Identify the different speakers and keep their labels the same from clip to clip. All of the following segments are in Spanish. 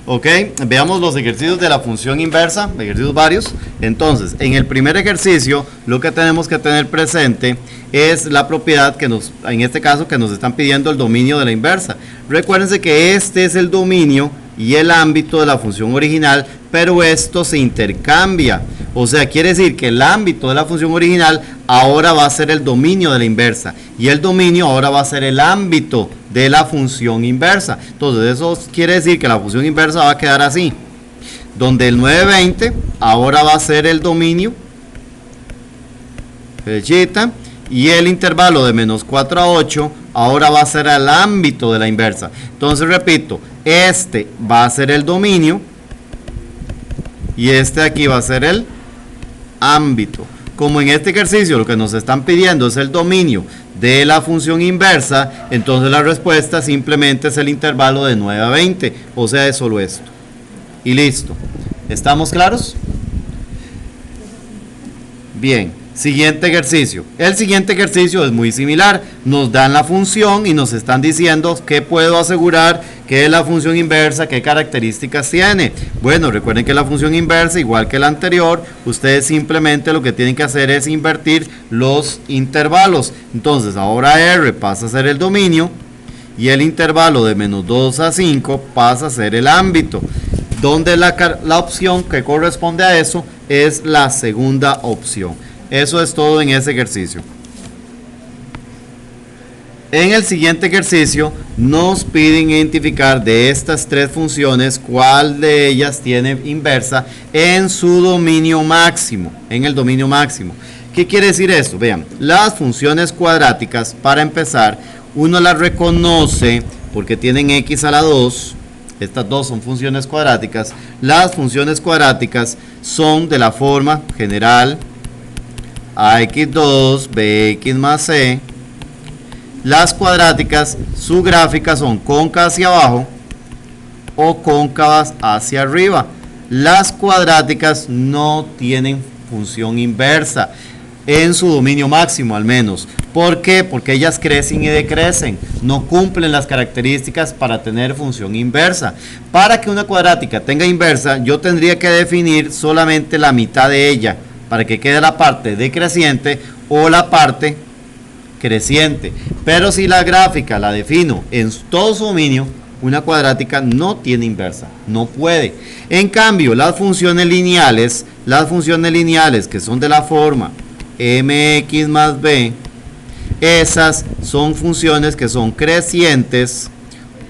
Speaker 1: Ok, veamos los ejercicios de la función inversa, ejercicios varios. Entonces, en el primer ejercicio, lo que tenemos que tener presente es la propiedad que en este caso, que nos están pidiendo el dominio de la inversa. Recuérdense que este es el dominio y el ámbito de la función original, pero esto se intercambia. O sea, quiere decir que el ámbito de la función original ahora va a ser el dominio de la inversa y el dominio ahora va a ser el ámbito de la función inversa. Entonces eso quiere decir que la función inversa va a quedar así, donde el 920 ahora va a ser el dominio, flechita, y el intervalo de menos 4 a 8 ahora va a ser el ámbito de la inversa. Entonces repito, este va a ser el dominio y este aquí va a ser el ámbito. Como en este ejercicio lo que nos están pidiendo es el dominio de la función inversa, entonces la respuesta simplemente es el intervalo de 9 a 20, o sea, es solo esto. Y listo. ¿Estamos claros? Bien. Siguiente ejercicio. El siguiente ejercicio es muy similar. Nos dan la función y nos están diciendo qué puedo asegurar que es la función inversa, qué características tiene. Bueno, recuerden que la función inversa, igual que la anterior, ustedes simplemente lo que tienen que hacer es invertir los intervalos. Entonces, ahora R pasa a ser el dominio y el intervalo de menos 2 a 5 pasa a ser el ámbito, donde la opción que corresponde a eso es la segunda opción. Eso es todo en ese ejercicio. En el siguiente ejercicio nos piden identificar de estas tres funciones cuál de ellas tiene inversa en su dominio máximo, en el dominio máximo. ¿Qué quiere decir esto? Vean, las funciones cuadráticas, para empezar, uno las reconoce porque tienen x a la 2. Estas dos son funciones cuadráticas. Las funciones cuadráticas son de la forma general ax2 bx más c. Las cuadráticas, su gráfica son cóncavas hacia abajo o cóncavas hacia arriba. Las cuadráticas no tienen función inversa en su dominio máximo, al menos. ¿Por qué? Porque ellas crecen y decrecen, no cumplen las características para tener función inversa. Para que una cuadrática tenga inversa, yo tendría que definir solamente la mitad de ella, para que quede la parte decreciente o la parte creciente. Pero si la gráfica la defino en todo su dominio, una cuadrática no tiene inversa, no puede. En cambio, las funciones lineales que son de la forma mx más b, esas son funciones que son crecientes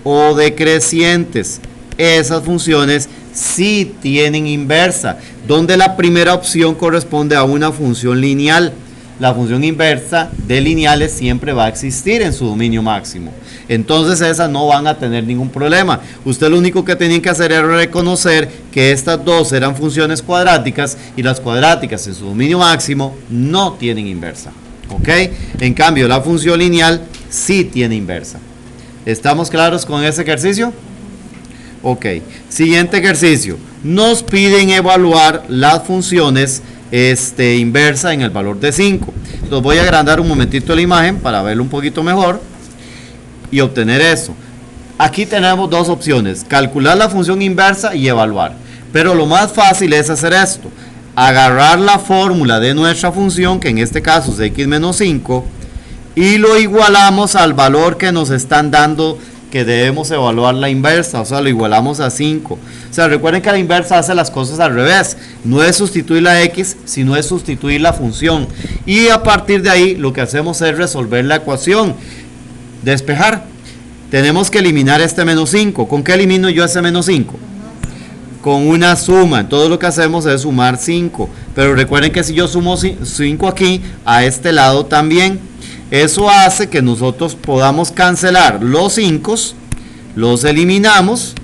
Speaker 1: o decrecientes. Esas funciones sí tienen inversa, donde la primera opción corresponde a una función lineal. La función inversa de lineales siempre va a existir en su dominio máximo. Entonces esas no van a tener ningún problema. Usted lo único que tenían que hacer era reconocer que estas dos eran funciones cuadráticas y las cuadráticas en su dominio máximo no tienen inversa. ¿Ok? En cambio, la función lineal sí tiene inversa. ¿Estamos claros con ese ejercicio? Ok. Siguiente ejercicio. Nos piden evaluar las funciones inversa en el valor de 5. Entonces voy a agrandar un momentito la imagen para verlo un poquito mejor y obtener eso. Aquí tenemos dos opciones: calcular la función inversa y evaluar. Pero lo más fácil es hacer esto: agarrar la fórmula de nuestra función, que en este caso es x menos 5, y lo igualamos al valor que nos están dando que debemos evaluar la inversa, o sea, lo igualamos a 5. O sea, recuerden que la inversa hace las cosas al revés, no es sustituir la x, sino es sustituir la función. Y a partir de ahí, lo que hacemos es resolver la ecuación, despejar. Tenemos que eliminar este menos 5. ¿Con qué elimino yo ese menos 5? Con una suma. Entonces lo que hacemos es sumar 5. Pero recuerden que si yo sumo 5 aquí, a este lado también, eso hace que nosotros podamos cancelar los 5, los eliminamos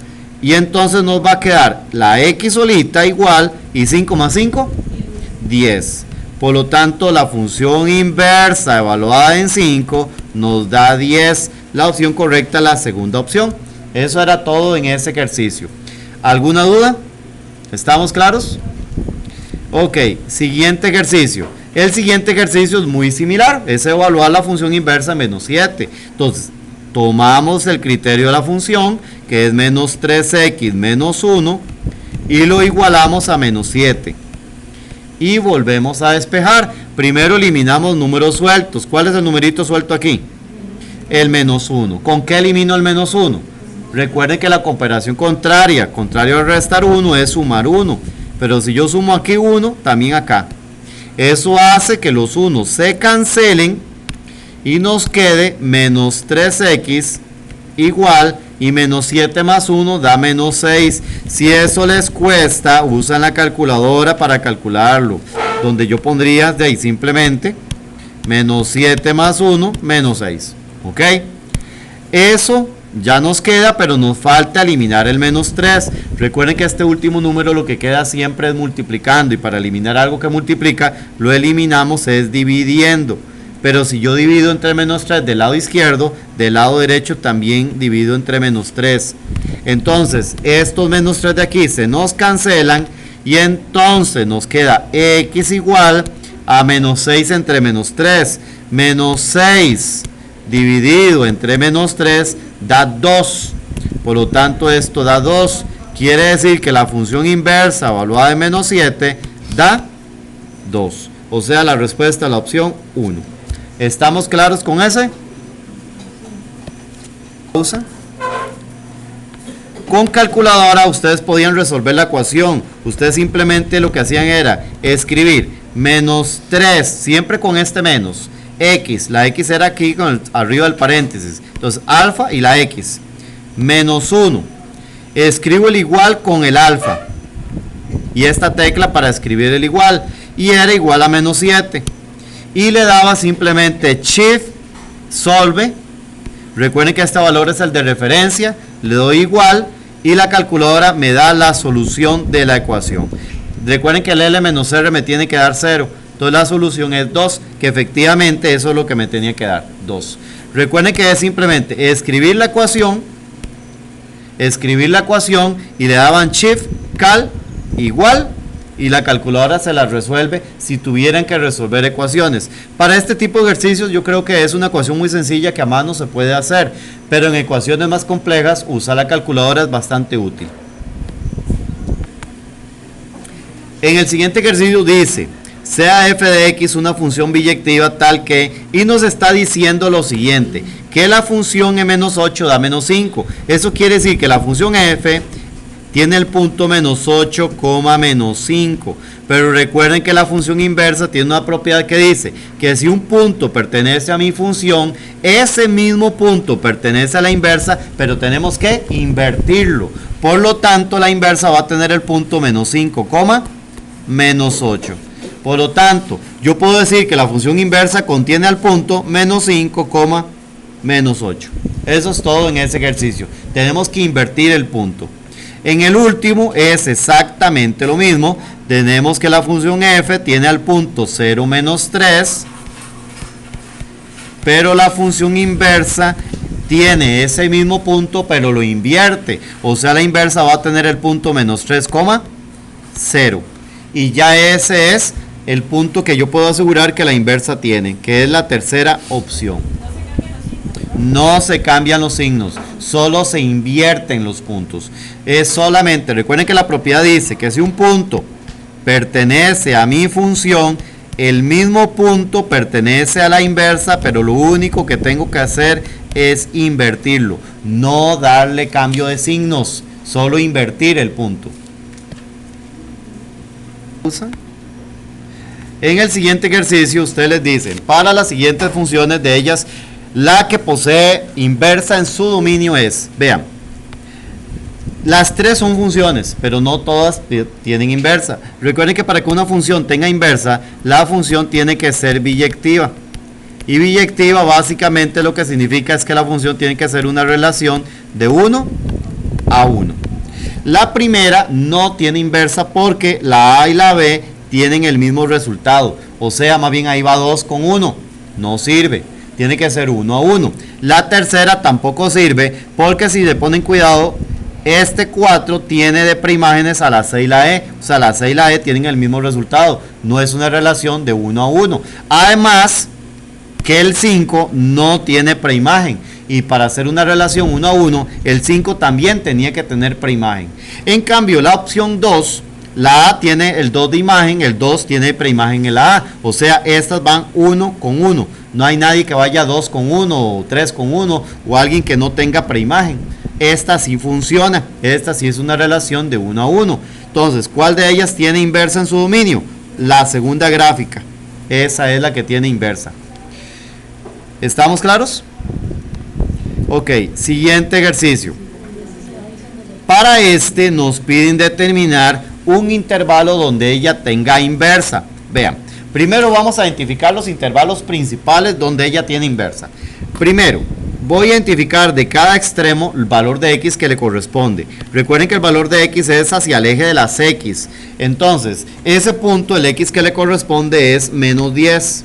Speaker 1: y entonces nos va a quedar la x solita igual, y 5 más 5, 10. Por lo tanto, la función inversa evaluada en 5 nos da 10. La opción correcta es la segunda opción. Eso era todo en ese ejercicio. ¿Alguna duda? ¿Estamos claros? Ok, siguiente ejercicio. El siguiente ejercicio es muy similar, es evaluar la función inversa menos 7. Entonces, tomamos el criterio de la función, que es menos 3x menos 1, y lo igualamos a menos 7. Y volvemos a despejar. Primero eliminamos números sueltos. ¿Cuál es el numerito suelto aquí? El menos 1. ¿Con qué elimino el menos 1? Recuerden que la comparación contraria, contrario a restar 1, es sumar 1. Pero si yo sumo aquí 1, también acá. Eso hace que los 1 se cancelen y nos quede menos 3x igual, y menos 7 más 1 da menos 6. Si eso les cuesta, usan la calculadora para calcularlo, donde yo pondría de ahí simplemente menos 7 más 1, menos 6. ¿Ok? Eso ya nos queda, pero nos falta eliminar el menos 3. Recuerden que este último número lo que queda siempre es multiplicando, y para eliminar algo que multiplica, lo eliminamos es dividiendo. Pero si yo divido entre menos 3 del lado izquierdo, del lado derecho también divido entre menos 3. Entonces, estos menos 3 de aquí se nos cancelan, y entonces nos queda x igual a menos 6 entre menos 3. Menos 6 dividido entre menos 3 da 2. Por lo tanto, esto da 2. Quiere decir que la función inversa evaluada de menos 7 da 2. O sea, la respuesta es la opción 1. ¿Estamos claros con ese? Pausa. Con calculadora ustedes podían resolver la ecuación. Ustedes simplemente lo que hacían era escribir menos 3, siempre con este menos, x, la x era aquí con arriba del paréntesis, entonces alfa y la x, menos 1, escribo el igual con el alfa, y esta tecla para escribir el igual, y era igual a menos 7, y le daba simplemente shift, solve, recuerden que este valor es el de referencia, le doy igual, y la calculadora me da la solución de la ecuación. Recuerden que el L menos R me tiene que dar 0, entonces la solución es 2, que efectivamente eso es lo que me tenía que dar, 2. Recuerden que es simplemente escribir la ecuación y le daban shift, cal, igual, y la calculadora se las resuelve si tuvieran que resolver ecuaciones. Para este tipo de ejercicios yo creo que es una ecuación muy sencilla que a mano se puede hacer, pero en ecuaciones más complejas usar la calculadora es bastante útil. En el siguiente ejercicio dice, sea f de x una función biyectiva tal que, y nos está diciendo lo siguiente, que la función e-8 da menos 5. Eso quiere decir que la función f tiene el punto menos 8, menos 5. Pero recuerden que la función inversa tiene una propiedad que dice que si un punto pertenece a mi función, ese mismo punto pertenece a la inversa, pero tenemos que invertirlo. Por lo tanto, la inversa va a tener el punto menos 5, menos 8. Por lo tanto, yo puedo decir que la función inversa contiene al punto menos 5, menos 8. Eso es todo en ese ejercicio. Tenemos que invertir el punto. En el último es exactamente lo mismo. Tenemos que la función f tiene al punto 0 menos 3, pero la función inversa tiene ese mismo punto, pero lo invierte. O sea, la inversa va a tener el punto menos 3, 0. Y ya ese es el punto que yo puedo asegurar que la inversa tiene, que es la tercera opción. No se cambian los signos, solo se invierten los puntos. Es solamente, recuerden que la propiedad dice que si un punto pertenece a mi función, el mismo punto pertenece a la inversa, pero lo único que tengo que hacer es invertirlo, no darle cambio de signos, solo invertir el punto. En el siguiente ejercicio ustedes les dicen, para las siguientes funciones de ellas, la que posee inversa en su dominio es, vean, las tres son funciones, pero no todas tienen inversa. Recuerden que para que una función tenga inversa, la función tiene que ser biyectiva. Y biyectiva básicamente lo que significa es que la función tiene que ser una relación de 1 a 1. La primera no tiene inversa porque la A y la B tienen el mismo resultado. O sea, más bien ahí va 2 con 1. No sirve. Tiene que ser 1 a 1. La tercera tampoco sirve porque si le ponen cuidado, este 4 tiene de preimágenes a la C y la E. O sea, la C y la E tienen el mismo resultado. No es una relación de 1 a 1. Además, que el 5 no tiene preimagen. y para hacer una relación 1 a 1, el 5 también tenía que tener preimagen. En cambio, la opción 2, la A tiene el 2 de imagen, el 2 tiene preimagen en la A, o sea, estas van 1 con 1. No hay nadie que vaya 2 con 1 o 3 con 1 o alguien que no tenga preimagen. Esta sí funciona, esta sí es una relación de 1 a 1. Entonces, ¿cuál de ellas tiene inversa en su dominio? La segunda gráfica, esa es la que tiene inversa. ¿Estamos claros? Ok, siguiente ejercicio. Para este nos piden determinar un intervalo donde ella tenga inversa. Vean, primero vamos a identificar los intervalos principales donde ella tiene inversa. Primero, voy a identificar de cada extremo el valor de x que le corresponde. Recuerden que el valor de x es hacia el eje de las x. Entonces, ese punto, el x que le corresponde es menos 10.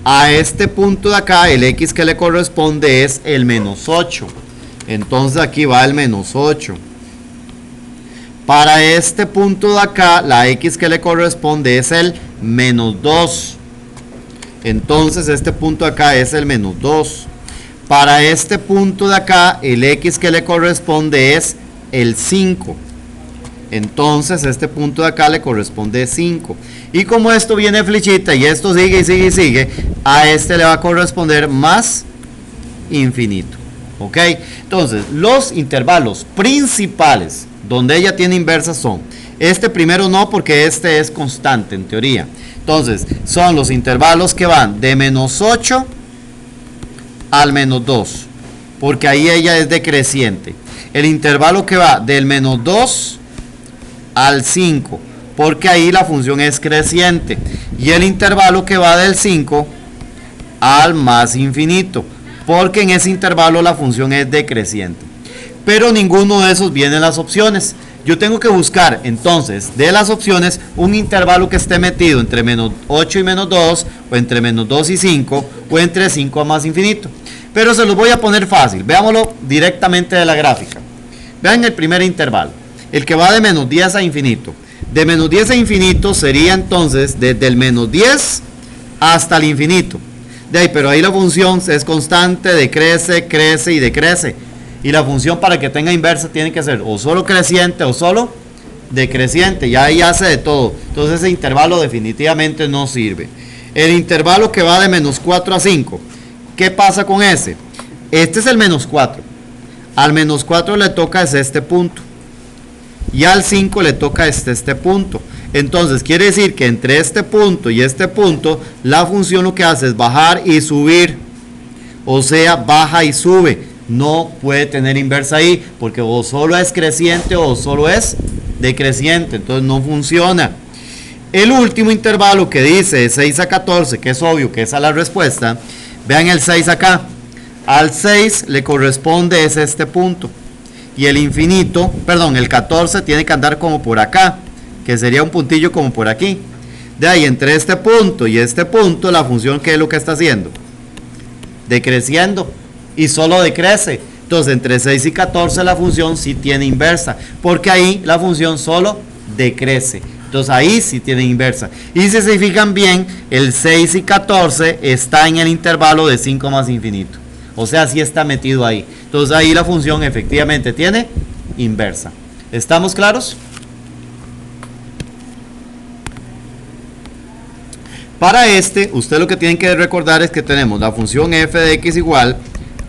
Speaker 1: A este punto de acá, el x que le corresponde es el menos 8. Entonces aquí va el menos 8. Para este punto de acá, la x que le corresponde es el menos 2. Entonces este punto de acá es el menos 2. Para este punto de acá, el x que le corresponde es el 5. Entonces este punto de acá le corresponde 5. Y como esto viene flechita y esto sigue y sigue y sigue, a este le va a corresponder más infinito. ¿Ok? Entonces, los intervalos principales donde ella tiene inversa son, este primero no porque este es constante en teoría. Entonces, son los intervalos que van de menos 8 al menos 2, porque ahí ella es decreciente. El intervalo que va del menos 2 al 5, porque ahí la función es creciente. Y el intervalo que va del 5 al más infinito, porque en ese intervalo la función es decreciente. Pero ninguno de esos viene en las opciones. Yo tengo que buscar entonces de las opciones un intervalo que esté metido entre menos 8 y menos 2, o entre menos 2 y 5, o entre 5 a más infinito. Pero se los voy a poner fácil. Veámoslo directamente de la gráfica. Vean el primer intervalo, el que va de menos 10 a infinito. De menos 10 a infinito sería entonces desde el menos 10 hasta el infinito. De ahí, pero ahí la función es constante, decrece, crece y decrece. Y la función para que tenga inversa tiene que ser o solo creciente o solo decreciente. Ya ahí hace de todo. Entonces ese intervalo definitivamente no sirve. El intervalo que va de menos 4 a 5. ¿Qué pasa con ese? Este es el menos 4. Al menos 4 le toca es este punto. Y al 5 le toca este punto. Entonces quiere decir que entre este punto y este punto, la función lo que hace es bajar y subir. O sea, baja y sube. No puede tener inversa ahí, porque o solo es creciente o solo es decreciente. Entonces no funciona. El último intervalo que dice 6 a 14, que es obvio que esa es la respuesta. Vean el 6 acá. Al 6 le corresponde es este punto. Y el infinito, perdón, el 14 tiene que andar como por acá, que sería un puntillo como por aquí. De ahí, entre este punto y este punto, la función, ¿qué es lo que está haciendo? Decreciendo. Y solo decrece. Entonces, entre 6 y 14 la función sí tiene inversa, porque ahí la función solo decrece. Entonces, ahí sí tiene inversa. Y si se fijan bien, el 6 y 14 está en el intervalo de 5 más infinito. O sea, sí está metido ahí. Entonces, ahí la función efectivamente tiene inversa. ¿Estamos claros? Para este, usted lo que tienen que recordar es que tenemos la función f de x igual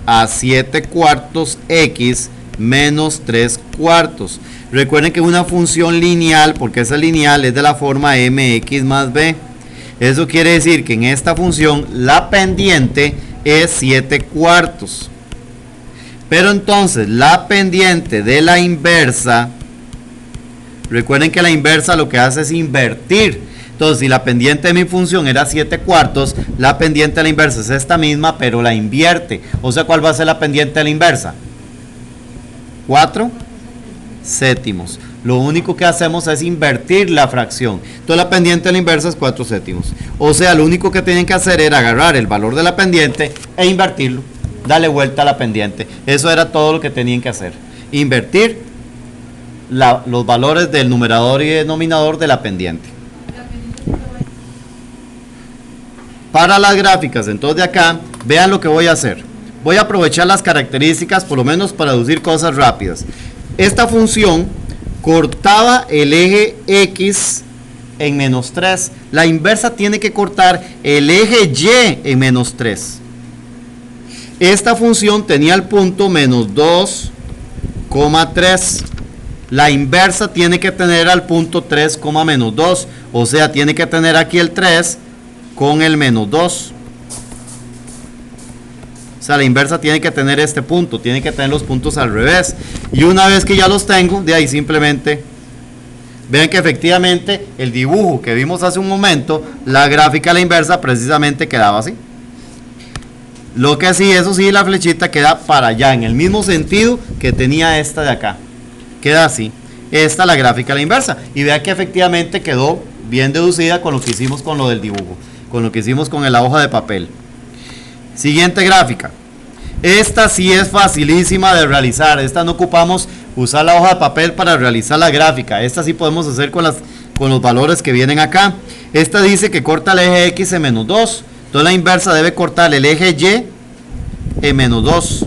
Speaker 1: a 7 cuartos x menos 3 cuartos. Recuerden que es una función lineal, porque esa lineal es de la forma mx más b. Eso quiere decir que en esta función la pendiente es 7 cuartos. Pero entonces la pendiente de la inversa, recuerden que la inversa lo que hace es invertir. Entonces, si la pendiente de mi función era 7 cuartos, la pendiente de la inversa es esta misma, pero la invierte. O sea, ¿cuál va a ser la pendiente de la inversa? 4 séptimos. Lo único que hacemos es invertir la fracción. Entonces, la pendiente de la inversa es 4 séptimos. O sea, lo único que tienen que hacer era agarrar el valor de la pendiente e invertirlo. Darle vuelta a la pendiente. Eso era todo lo que tenían que hacer. Invertir los valores del numerador y denominador de la pendiente. Para las gráficas, entonces de acá, vean lo que voy a hacer. voy a aprovechar las características por lo menos para deducir cosas rápidas. Esta función cortaba el eje X en menos 3. La inversa tiene que cortar el eje Y en menos 3. Esta función tenía el punto menos 2,3. La inversa tiene que tener al punto 3, menos 2. O sea, tiene que tener aquí el 3 con el menos 2. O sea, la inversa tiene que tener este punto, tiene que tener los puntos al revés. Y una vez que ya los tengo, de ahí simplemente vean que efectivamente el dibujo que vimos hace un momento, la gráfica a la inversa precisamente quedaba así. Lo que sí, eso sí, la flechita queda para allá, en el mismo sentido que tenía esta de acá. Queda así. Esta la gráfica a la inversa. Y vean que efectivamente quedó bien deducida con lo que hicimos con lo del dibujo, con lo que hicimos con la hoja de papel. Siguiente gráfica. Esta sí es facilísima de realizar. Esta no ocupamos usar la hoja de papel para realizar la gráfica. Esta sí podemos hacer con los valores que vienen acá. Esta dice que corta el eje X en menos 2. Entonces la inversa debe cortar el eje Y en menos 2.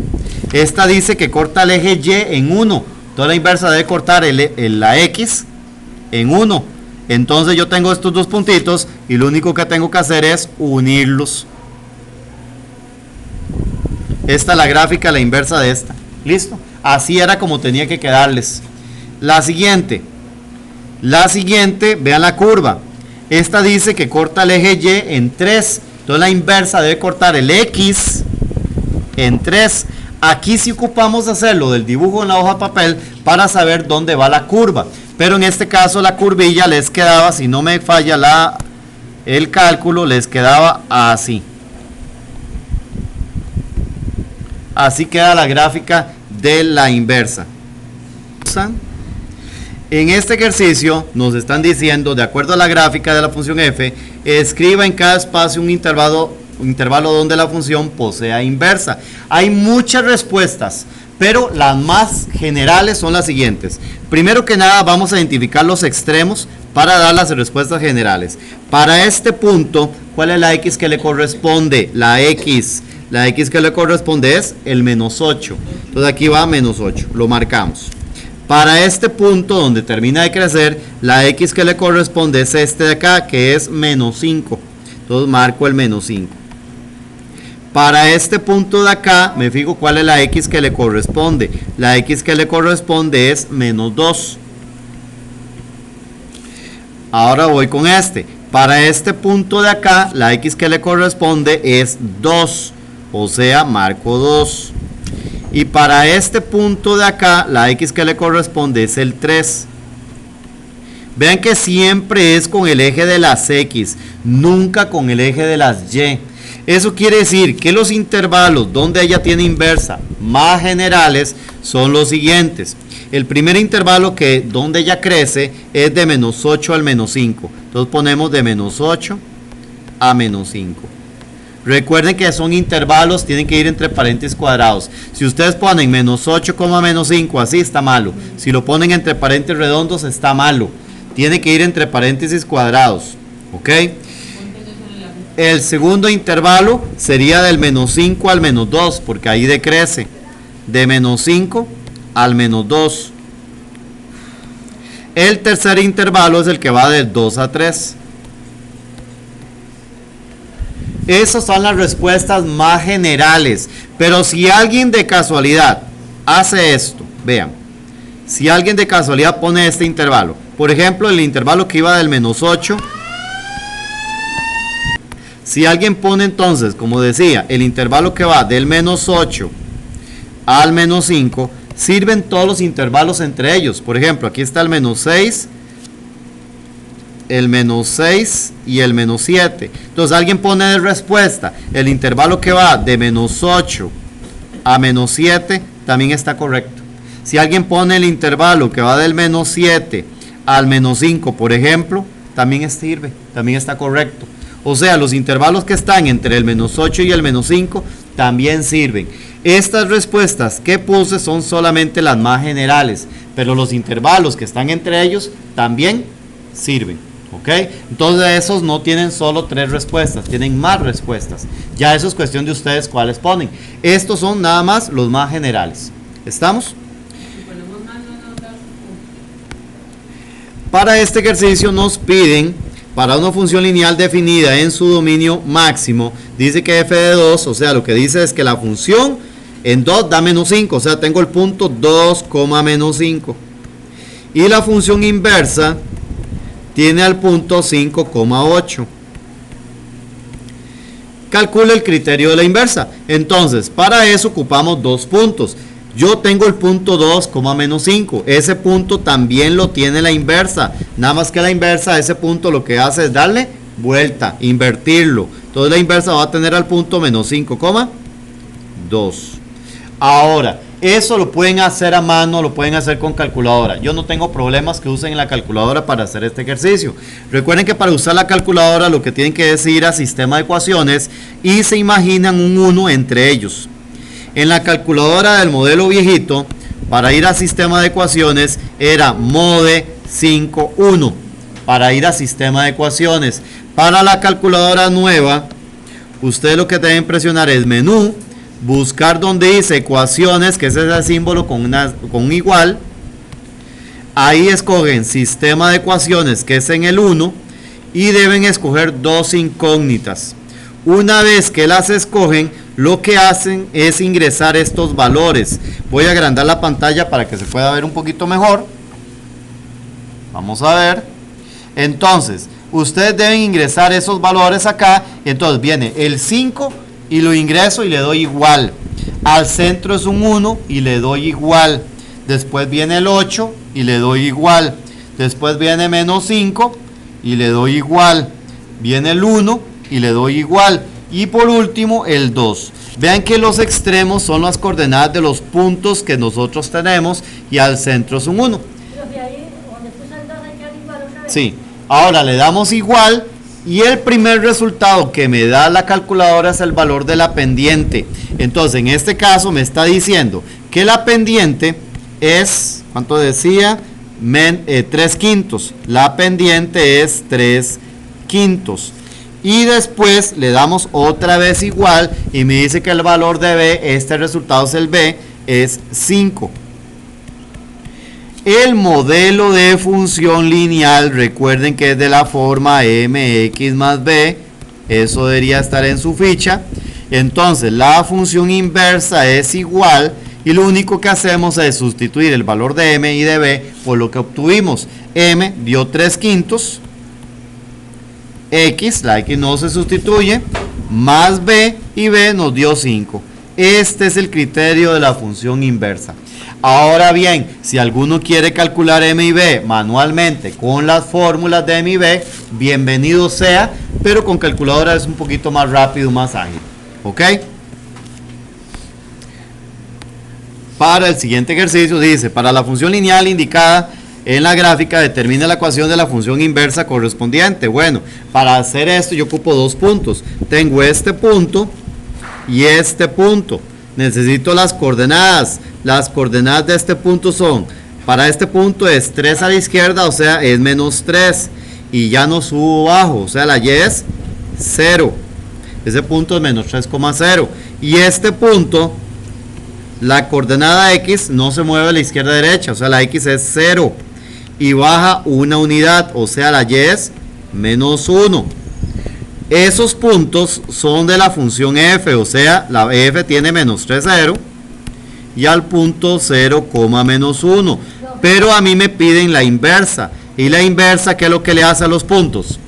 Speaker 1: Esta dice que corta el eje Y en 1. Entonces la inversa debe cortar la X en 1. Entonces yo tengo estos dos puntitos y lo único que tengo que hacer es unirlos. Esta es la gráfica, la inversa de esta. ¿Listo? Así era como tenía que quedarles. La siguiente, vean la curva. Esta dice que corta el eje Y en 3. Entonces la inversa debe cortar el X en 3. Aquí sí ocupamos hacerlo del dibujo en la hoja de papel para saber dónde va la curva. Pero en este caso la curvilla les quedaba, si no me falla el cálculo, les quedaba así. Así queda la gráfica de la inversa. En este ejercicio nos están diciendo, de acuerdo a la gráfica de la función f, escriba en cada espacio un intervalo donde la función posea inversa. Hay muchas respuestas, pero las más generales son las siguientes. Primero que nada vamos a identificar los extremos para dar las respuestas generales. Para este punto, ¿cuál es la x que le corresponde? La x que le corresponde es el menos 8. Entonces aquí va menos 8, lo marcamos. Para este punto donde termina de crecer, la x que le corresponde es este de acá, que es menos 5. Entonces marco el menos 5. Para este punto de acá, me fijo cuál es la x que le corresponde. La x que le corresponde es menos 2. Ahora voy con este. Para este punto de acá, la x que le corresponde es 2. O sea, marco 2. Y para este punto de acá, la x que le corresponde es el 3. Vean que siempre es con el eje de las x, nunca con el eje de las y. Eso quiere decir que los intervalos donde ella tiene inversa más generales son los siguientes. El primer intervalo donde ella crece es de menos 8 al menos 5. Entonces ponemos de menos 8 a menos 5. Recuerden que son intervalos, tienen que ir entre paréntesis cuadrados. Si ustedes ponen menos 8, menos 5, así está malo. Si lo ponen entre paréntesis redondos, está malo. Tiene que ir entre paréntesis cuadrados. ¿Ok? El segundo intervalo sería del menos 5 al menos 2, porque ahí decrece. De menos 5 al menos 2. El tercer intervalo es el que va del 2 a 3. Esas son las respuestas más generales. Pero si alguien de casualidad hace esto, vean, si alguien de casualidad pone este intervalo, por ejemplo, el intervalo que iba del menos 8, si alguien pone entonces, como decía, el intervalo que va del menos 8 al menos 5, sirven todos los intervalos entre ellos. Por ejemplo, aquí está el menos 6, el menos 6 y el menos 7. Entonces alguien pone de respuesta el intervalo que va de menos 8 a menos 7, también está correcto. Si alguien pone el intervalo que va del menos 7 al menos 5, por ejemplo, también sirve, también está correcto. O sea, los intervalos que están entre el menos 8 y el menos 5 también sirven. Estas respuestas que puse son solamente las más generales, pero los intervalos que están entre ellos también sirven. ¿Ok? Entonces esos no tienen solo 3 respuestas, tienen más respuestas. Ya eso es cuestión de ustedes cuáles ponen. Estos son nada más los más generales. ¿Estamos? Para este ejercicio nos piden, para una función lineal definida en su dominio máximo, dice que f de 2, o sea, lo que dice es que la función en 2 da menos 5, o sea, tengo el punto 2, menos 5. Y la función inversa tiene al punto 5,8. Calcula el criterio de la inversa. Entonces, para eso ocupamos 2 puntos. Yo tengo el punto 2, menos 5. Ese punto también lo tiene la inversa. Nada más que la inversa, ese punto lo que hace es darle vuelta, invertirlo. Entonces la inversa va a tener al punto menos 5,2. Ahora, eso lo pueden hacer a mano, lo pueden hacer con calculadora. Yo no tengo problemas que usen la calculadora para hacer este ejercicio. Recuerden que para usar la calculadora lo que tienen que es ir a sistema de ecuaciones y se imaginan un 1 entre ellos. En la calculadora del modelo viejito, para ir a sistema de ecuaciones era mode 51. Para ir a sistema de ecuaciones. Para la calculadora nueva, ustedes lo que deben presionar es menú, buscar donde dice ecuaciones, que ese es el símbolo con igual. Ahí escogen sistema de ecuaciones, que es en el 1, y deben escoger 2 incógnitas. Una vez que las escogen, lo que hacen es ingresar estos valores. Voy a agrandar la pantalla para que se pueda ver un poquito mejor. Vamos a ver. Entonces, ustedes deben ingresar esos valores acá. Entonces viene el 5 y lo ingreso y le doy igual. Al centro es un 1 y le doy igual. Después viene el 8 y le doy igual. Después viene menos 5 y le doy igual. Viene el 1 y le doy igual. Y por último el 2. Vean que los extremos son las coordenadas de los puntos que nosotros tenemos y al centro es un 1. Sí. Ahora le damos igual. Y el primer resultado que me da la calculadora es el valor de la pendiente. Entonces, en este caso me está diciendo que la pendiente es, ¿cuánto decía? 3/5. La pendiente es 3/5. Y después le damos otra vez igual y me dice que el valor de B, este resultado es el B, es 5. El modelo de función lineal, recuerden que es de la forma mx más b, eso debería estar en su ficha. Entonces la función inversa es igual y lo único que hacemos es sustituir el valor de m y de b por lo que obtuvimos. M dio 3/5, x, la x no se sustituye, más b y b nos dio 5. Este es el criterio de la función inversa. Ahora bien, si alguno quiere calcular m y b manualmente con las fórmulas de m y b, bienvenido sea, pero con calculadora es un poquito más rápido, más ágil. ¿Ok? Para el siguiente ejercicio dice, para la función lineal indicada en la gráfica, determina la ecuación de la función inversa correspondiente. Bueno, para hacer esto yo ocupo 2 puntos. Tengo este punto y este punto. Necesito las coordenadas. Las coordenadas de este punto son, para este punto es 3 a la izquierda, o sea, es menos 3. Y ya no subo abajo, o sea, la y es 0. Ese punto es menos 3,0. Y este punto, la coordenada x no se mueve a la izquierda a derecha, o sea, la x es 0. Y baja una unidad, o sea, la y es menos 1. Esos puntos son de la función f, o sea, la f tiene menos 3, 0. Y al punto 0, menos 1. Pero a mí me piden la inversa. Y la inversa, ¿qué es lo que le hace a los puntos?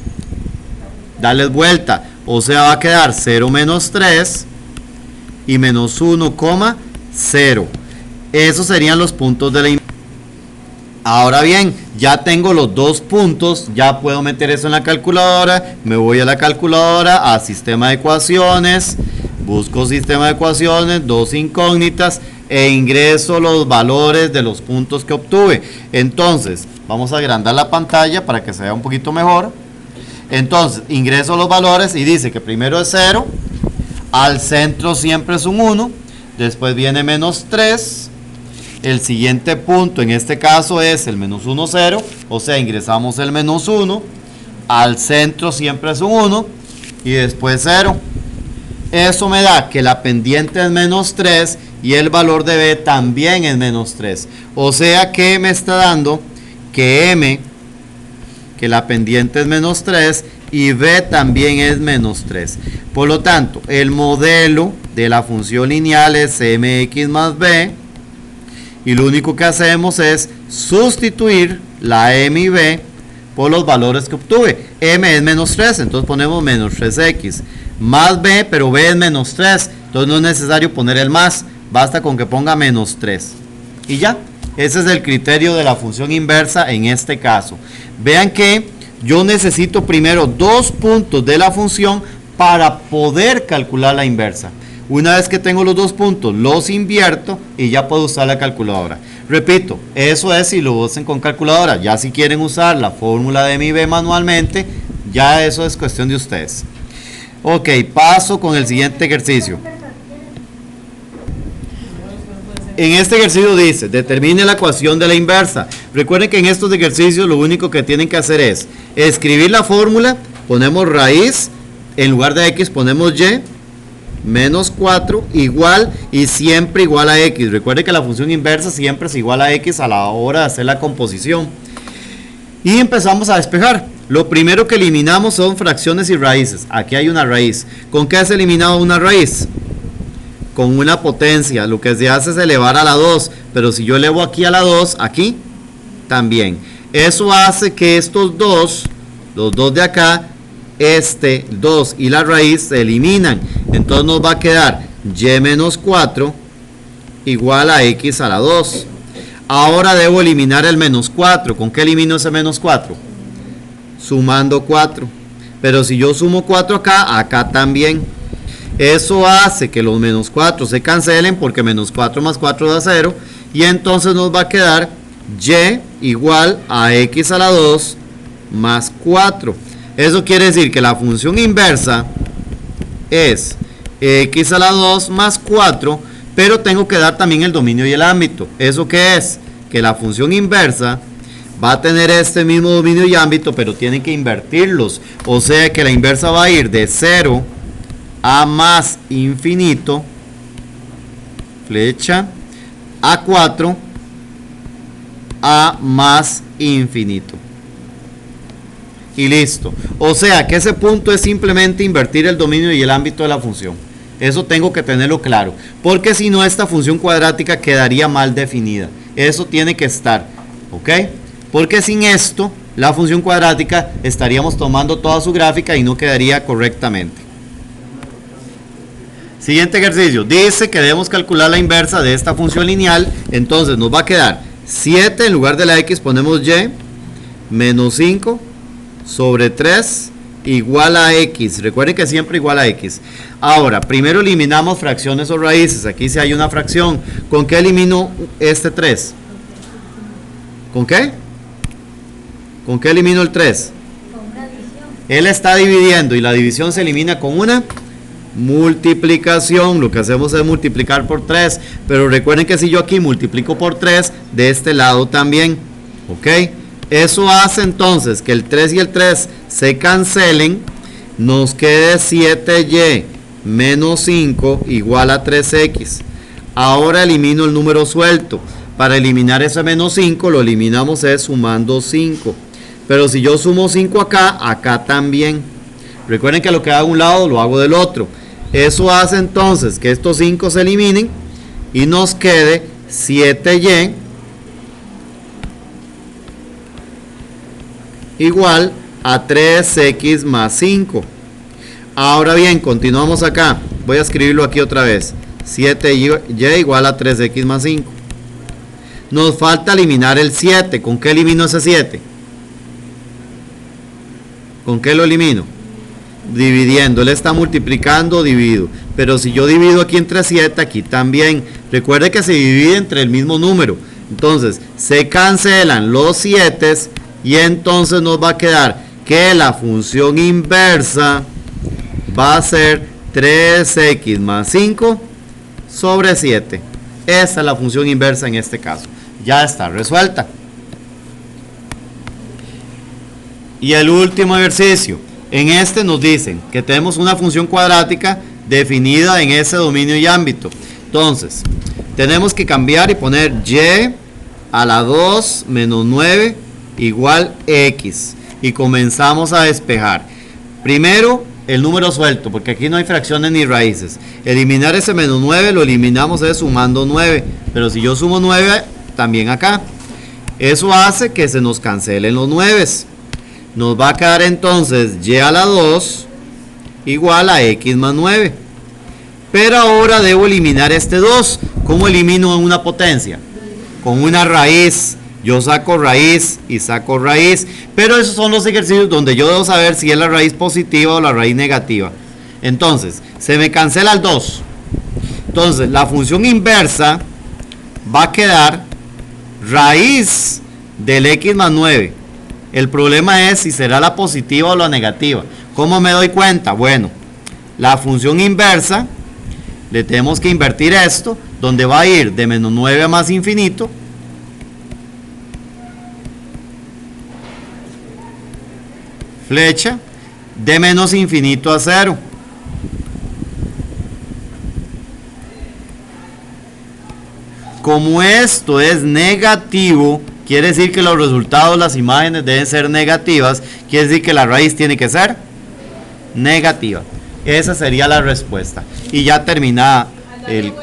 Speaker 1: Darles vuelta. O sea, va a quedar 0 menos 3 y menos 1, 0. Esos serían los puntos de la inversa. Ahora bien, ya tengo los 2 puntos, ya puedo meter eso en la calculadora. Me voy a la calculadora, a sistema de ecuaciones, busco sistema de ecuaciones, 2 incógnitas e ingreso los valores de los puntos que obtuve. Entonces, vamos a agrandar la pantalla para que se vea un poquito mejor. Entonces, ingreso los valores y dice que primero es 0, al centro siempre es un 1, después viene menos 3. El siguiente punto en este caso es el menos 1, 0, o sea, ingresamos el menos 1, al centro siempre es un 1 y después 0. Eso me da que la pendiente es menos 3 y el valor de B también es menos 3. O sea que me está dando que M, que la pendiente es menos 3 y B también es menos 3. Por lo tanto, el modelo de la función lineal es mx más b y lo único que hacemos es sustituir la m y b por los valores que obtuve. M es menos 3, entonces ponemos menos 3x más b, pero b es menos 3, entonces no es necesario poner el más, basta con que ponga menos 3 y ya. Ese es el criterio de la función inversa en este caso. Vean que yo necesito primero dos puntos de la función para poder calcular la inversa. Una vez que tengo los dos puntos, los invierto y ya puedo usar la calculadora. Repito, eso es si lo usan con calculadora. Ya si quieren usar la fórmula de mi B manualmente, ya eso es cuestión de ustedes. Ok, paso con el siguiente ejercicio. En este ejercicio dice, determine la ecuación de la inversa. Recuerden que en estos ejercicios lo único que tienen que hacer es escribir la fórmula, ponemos raíz, en lugar de x ponemos y, menos 4, igual y siempre igual a x. Recuerden que la función inversa siempre es igual a x a la hora de hacer la composición. Y empezamos a despejar. Lo primero que eliminamos son fracciones y raíces. Aquí hay una raíz. ¿Con qué has eliminado una raíz? Con una potencia. Lo que se hace es elevar a la 2, pero si yo elevo aquí a la 2, aquí también. Eso hace que estos dos, los dos de acá, este 2 y la raíz se eliminan. Entonces nos va a quedar y menos 4 igual a x a la 2. Ahora debo eliminar el menos 4. ¿Con qué elimino ese menos 4? Sumando 4. Pero si yo sumo 4 acá, acá también. Eso hace que los menos 4 se cancelen porque menos 4 más 4 da 0. Y entonces nos va a quedar y igual a x a la 2 más 4. Eso quiere decir que la función inversa es x a la 2 más 4, pero tengo que dar también el dominio y el ámbito. ¿Eso qué es? Que la función inversa va a tener este mismo dominio y ámbito, pero tienen que invertirlos. O sea que la inversa va a ir de 0 a más infinito, flecha, a 4, a más infinito. Y listo. O sea que ese punto es simplemente invertir el dominio y el ámbito de la función. Eso tengo que tenerlo claro. Porque si no, esta función cuadrática quedaría mal definida. Eso tiene que estar. ¿Ok? Porque sin esto, la función cuadrática estaríamos tomando toda su gráfica y no quedaría correctamente. Siguiente ejercicio. Dice que debemos calcular la inversa de esta función lineal. Entonces nos va a quedar 7 en lugar de la x ponemos y menos 5 sobre 3 igual a x. Recuerden que siempre igual a x. Ahora, primero eliminamos fracciones o raíces. Aquí sí hay una fracción. ¿Con qué elimino este 3? ¿Con qué? ¿Con qué elimino el 3?
Speaker 2: Con una división.
Speaker 1: Él está dividiendo y la división se elimina con una multiplicación. Lo que hacemos es multiplicar por 3. Pero recuerden que si yo aquí multiplico por 3, de este lado también. ¿Ok? Eso hace entonces que el 3 y el 3 se cancelen. Nos quede 7y menos 5 igual a 3x. Ahora elimino el número suelto. Para eliminar ese menos 5 lo eliminamos es sumando 5. Pero si yo sumo 5 acá, acá también. Recuerden que lo que hago de un lado lo hago del otro. Eso hace entonces que estos 5 se eliminen y nos quede 7y igual a 3x más 5. Ahora bien, continuamos acá. Voy a escribirlo aquí otra vez. 7y igual a 3x más 5. Nos falta eliminar el 7. ¿Con qué elimino ese 7? ¿Con qué lo elimino? Dividiendo. Él está multiplicando, divido. Pero si yo divido aquí entre 7, aquí también. Recuerde que se divide entre el mismo número. Entonces, se cancelan los 7 y entonces nos va a quedar que la función inversa va a ser 3x más 5 sobre 7. Esa es la función inversa en este caso. Ya está resuelta. Y el último ejercicio. En este nos dicen que tenemos una función cuadrática definida en ese dominio y ámbito. Entonces, tenemos que cambiar y poner y a la 2 menos 9 igual x. Y comenzamos a despejar. Primero, el número suelto, porque aquí no hay fracciones ni raíces. Eliminar ese menos 9 lo eliminamos sumando 9. Pero si yo sumo 9, también acá. Eso hace que se nos cancelen los 9. Nos va a quedar entonces y a la 2 igual a x más 9. Pero ahora debo eliminar este 2. ¿Cómo elimino una potencia? Con una raíz. Yo saco raíz y saco raíz. Pero esos son los ejercicios donde yo debo saber si es la raíz positiva o la raíz negativa. Entonces, se me cancela el 2. Entonces, la función inversa va a quedar raíz del x más 9. El problema es si será la positiva o la negativa. ¿Cómo me doy cuenta? Bueno, la función inversa, le tenemos que invertir esto, donde va a ir de menos 9 a más infinito. Flecha, de menos infinito a 0. Como esto es negativo, quiere decir que los resultados, las imágenes deben ser negativas, quiere decir que la raíz tiene que ser negativa. Esa sería la respuesta. Y ya termina el